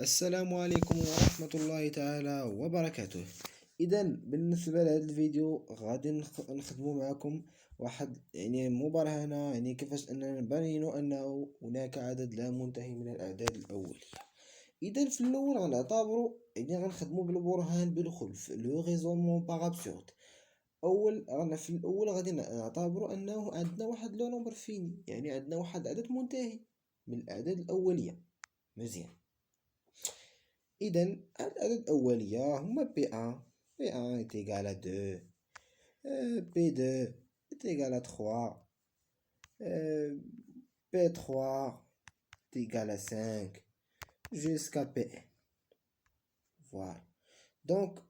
السلام عليكم ورحمة الله تعالى وبركاته. إذا بالنسبة لهذا الفيديو غادي نخدمو معكم واحد مبرهنة كيفاش أننا نبينو أنه هناك عدد لا منتهي من الأعداد الأولية. إذا في الأول غنعتبرو غنخدمو بالبرهان بالخلف لو ريزونمون باغ أبسورد. في الأول غادي نعتبرو أنه عندنا واحد لو نومبر فيني، عندنا واحد عدد منتهي من الأعداد الأولية. مزيان، إذا الأعداد الأولية هما P1 est égal à 2, P2 est égal à 3, P3 est égal à 5, jusqu'à Pn. Voilà. Donc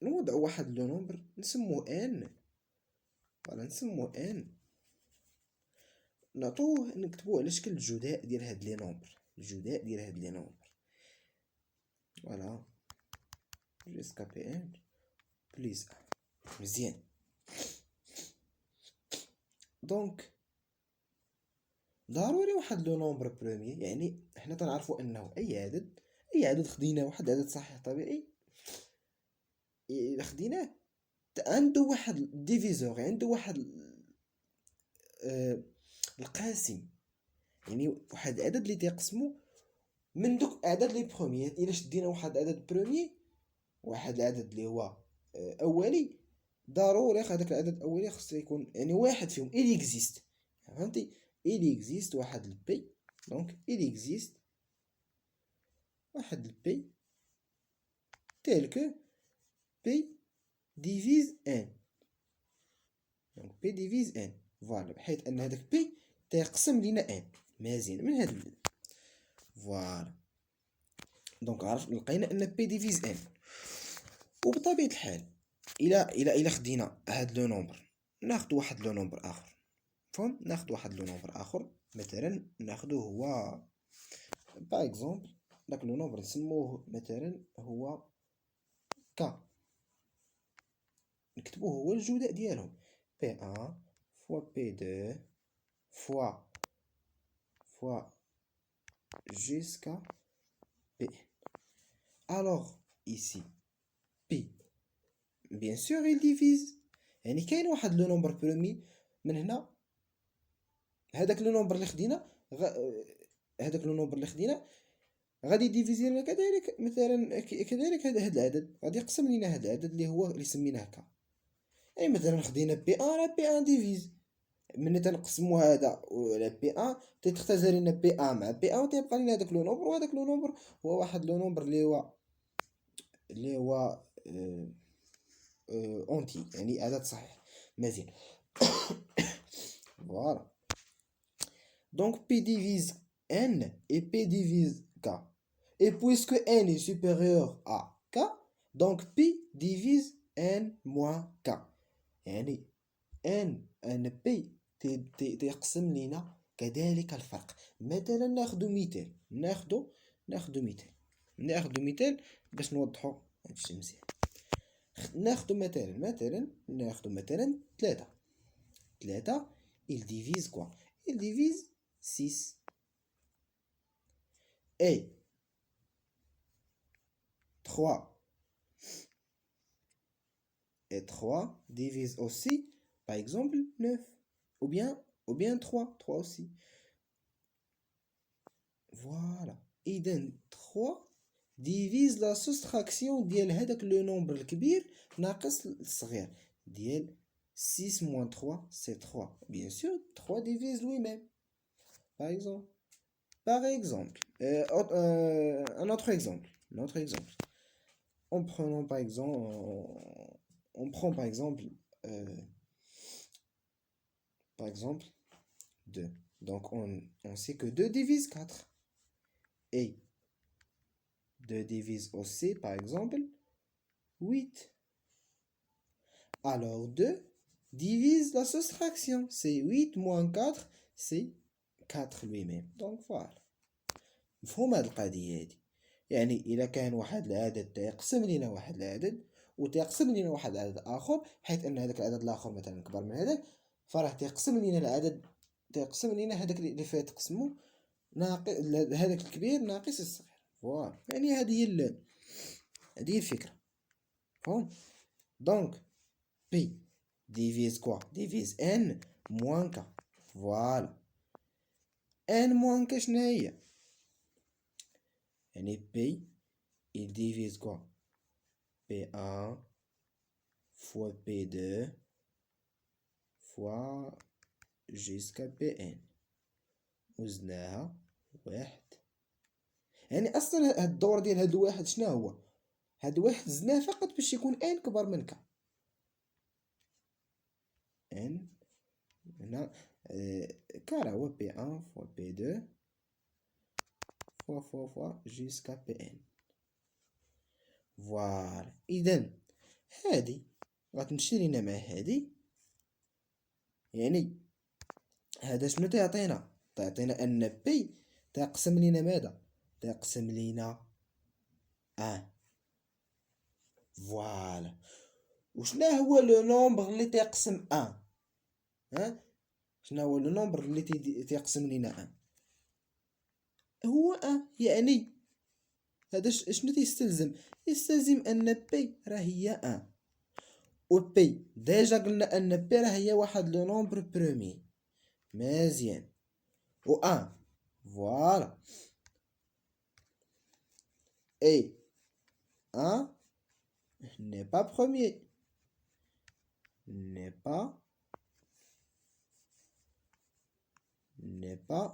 نوضعو واحد لو نومبر نسموه n. فوالا نسموه n، نكتبوه على شكل الجداء ديال هاد لي نومبر. فوالا jusqu'à Pn بليس 1. مزيان. دونك ضروري واحد لو نومبر بروميي، حنا تنعرفو انه اي عدد خديناه، واحد العدد صحيح طبيعي خديناه عنده واحد ديفيزور، عنده واحد القاسم، واحد العدد اللي تيقسمو من دوك الاعداد لي بروميي. الا شدينا واحد العدد بروميي، واحد العدد اللي هو اولي، ضروري هذاك العدد الاولي خصو يكون واحد فيهم il existe. فهمتي؟ il existe واحد البي. دونك il existe واحد البي tel que p divise n. دونك p divise n. فوالا، بحيث ان هذاك بي تيقسم لينا n. مزيان من هذا الباب. فوالا، دونك لقينا ان بي ديفيز ان. وبطبيعة الحال الى خدينا هاد لو نومبر، ناخدو واحد لو نومبر اخر. فهم؟ ناخدو واحد لو نومبر اخر، مثلا ناخدوه هو باغ اكزومبل، داك لو نومبر نسموه مثلا هو ك. نكتبوه هو الجداء ديالهم P1 fois P2 fois jusqu'à P. Alors ici P bien sûr il divise، كاين واحد لو نومبر برومي من هنا. هذاك لو نومبر اللي خدينا غادي يديفيزي لنا كذلك، مثلا كذلك هذا العدد غادي يقسم لنا هذا العدد اللي سميناه ك. مثلا خدينا P1 راه P1 ديفيز، ملي تنقسمو هذا على P1 تختزل لنا P1 مع P1 وتيبقى لنا هذاك لو نومبر. وهذاك لو نومبر هو واحد لو نومبر اللي هو اونتي، عدد صحيح. مزيان. Voilà. Donc P divise n et P divise k. Et puisque n est supérieur à k, donc P divise n moins k. n P تيقسم لنا كذلك الفرق. مثلا ناخدو مثال باش نوضحو هادشي مزيان. ناخدو مثلا 3. Il divise quoi? Il divise 6. Et 3 divise aussi, par exemple, 9. Ou bien 3 aussi. Voilà. إذا 3 divise la soustraction ديال هذاك لو نومبر الكبير ناقص الصغير ديال 6 moins 3, c'est 3. Bien sûr, 3 divise lui-même. Par exemple, un autre exemple. On prend par exemple 2. Donc on sait que 2 divise 4. Et 2 divise aussi, par exemple, 8. Alors 2 divise la soustraction. C'est 8 moins 4, c'est 4 lui-même. Donc voilà. مفهوم هاد القضية هادي؟ إلا كان واحد العدد تيقسم لينا واحد العدد وتيقسم لينا واحد العدد آخر، حيث أن هذاك العدد الآخر مثلا كبر من هذاك، فراه تيقسم لينا هذاك اللي فيه تقسمو هذاك الكبير ناقص الصغير. فوالا، يعني هذه هي الفكرة. فهم. دونك بي ديفيز كوا، ديفيز ان موان كا. فوالا، ان موان كا شنو هي؟ يعني بي il divise quoi P1 fois P2 fois jusqu'à Pn. وزناها واحد. يعني اصلا هاد الدور ديال هاد الواحد شنو هو؟ هاد واحد زناه فقط باش يكون ان كبر من ك. ان هنا ك راه هو P1 fois P2 fois jusqu'à Pn. فوالا، اذا هادي غتمشي لينا مع هادي. يعني هذا شنو تعطينا؟ تعطينا ان بي تقسم لينا ماذا؟ تقسم لينا ان. فوالا، وشنا هو لو نومبر اللي تيقسم ان؟ ها، شنو هو لو نومبر اللي تيقسم لينا ان؟ هو ان. يعني هذا شنو تيستلزم؟ يستلزم ان بي راه هي ان، و بي ديجا قلنا ان بي راه هي واحد لو نومبر برومي. مزيان. و ان. فوالا. اي un n'est pas premier, n'est pas n'est pas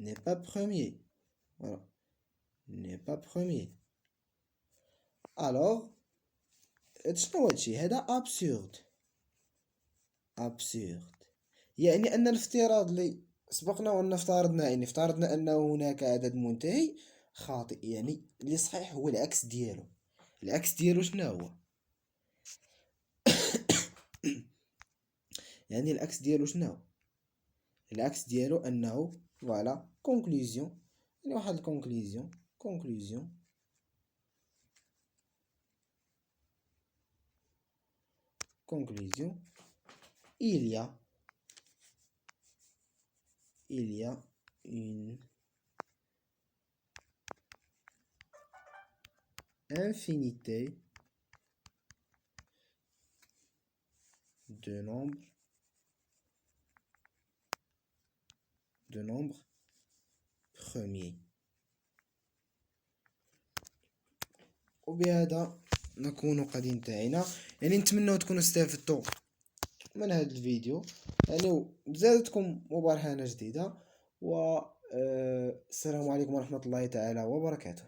n'est pas premier. Voilà, n'est pas premier. Alors شنو هادشي؟ هذا absurde. absurde يعني ان الافتراض اللي سبقنا وان افترضنا، يعني افترضنا انه هناك عدد منتهي، خاطئ. يعني اللي صحيح هو العكس ديالو. العكس ديالو شنو هو؟ يعني العكس ديالو شنو هو؟ العكس ديالو انه فوالا كونكلوزيون. يعني واحد الكونكلوزيون، كونكلوزيون conclusion, il y a une infinité de nombres premiers. وبهذا نكون قد انتهينا. يعني نتمنى تكونوا استفدتوا من هذا الفيديو، يعني زادتكم مبارهة جديدة. و السلام عليكم ورحمة الله تعالى وبركاته.